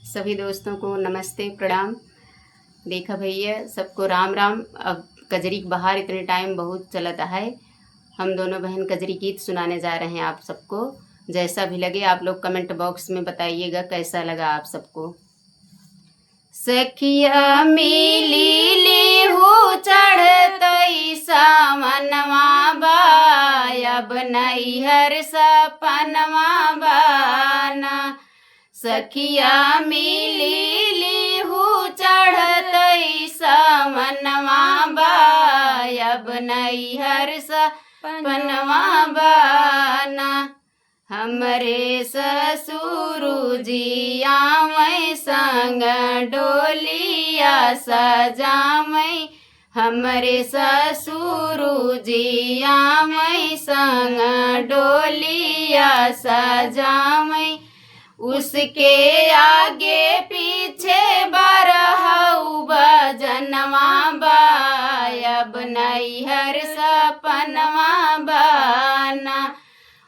सभी दोस्तों को नमस्ते प्रणाम। देखा भैया सबको राम राम। अब कजरी की बहार इतने टाइम बहुत चलता है। हम दोनों बहन कजरी गीत सुनाने जा रहे हैं आप सबको। जैसा भी लगे आप लोग कमेंट बॉक्स में बताइएगा कैसा लगा आप सबको। सखिया मिली लीहू चढ़तई सामनवा बायब नैहर सपनवा बाना। सखिया मिली लीहू चढ़तई सामनवा बायब नैहर सपनवा बाना। हमरे ससुरु जी आमै संग डोलिया सजामै। हमरे ससुरु जी आमै संग डोलिया सजामै। उसके आगे पीछे बरहु बजनवा बायब नैहर सपनवा बाना।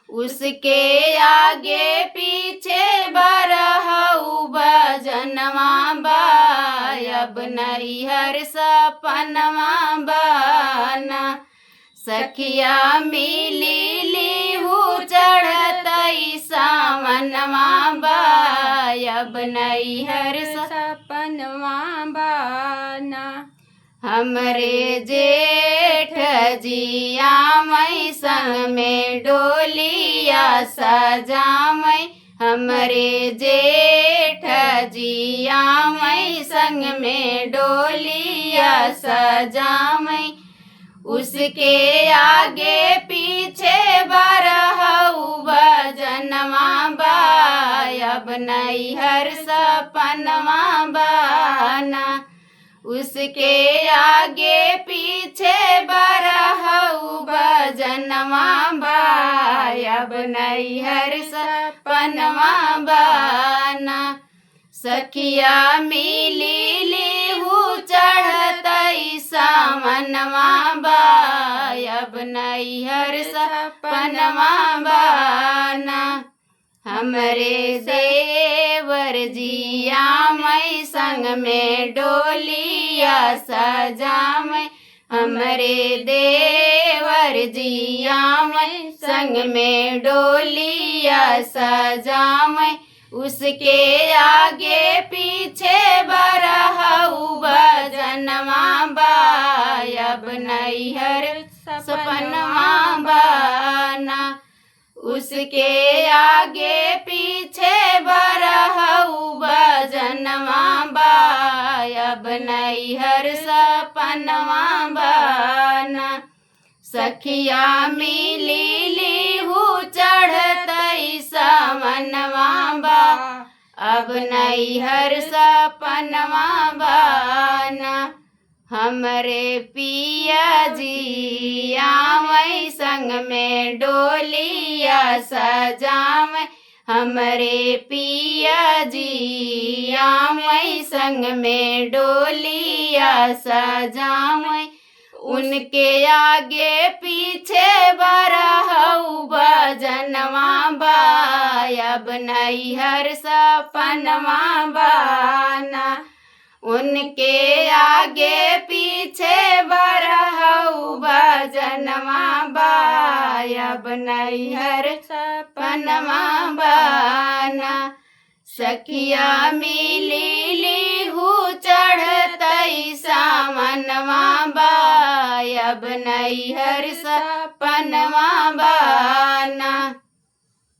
उसके आगे पीछे बरहु बजनवा बायब नैहर सपनवा बाना। सखिया मिली लीहू चढ़तई सामनवा बायब नैहर सपनवा बाना। हमरे जेठ जी आमै संग में डोलिया सजामै। हमरे जेठ जी आमै संग में डोलिया सजामै। उसके आगे पीछे बरहु बजनवा बायब नैहर सपनवा बाना। उसके आगे पीछे बरहु बजनवा बायब नैहर सपनवा बाना। सखिया मिली लीहू चढ़तई सामनवा बायब नैहर सपनवा बाना। हमरे देवर जी आमै संग में डोलिया सजामै। हमरे देवर जी आमै संग में डोलिया सजामै। उसके आगे पीछे बरहु बजनवा बायब नैहर सपनवा बाना। उसके आगे पीछे बरहु बजनवा बायब नैहर सपनवा बाना। सखिया मिली लीहू चढ़तई सामनवा बायब नैहर सपनवा बाना। हमरे पिया जी आमै संग में डोलिया सजामै। हमरे पिया जी आमै संग में डोलिया सजामै। उनके आगे पीछे बरहु बजनवा बायब नैहर सपनवा बाना। उनके आगे पीछे बरहु बजनवा बायब नैहर सपनवा बाना। सखिया मिली लीहू चढ़तई सामनवा बायब नैहर सपनवा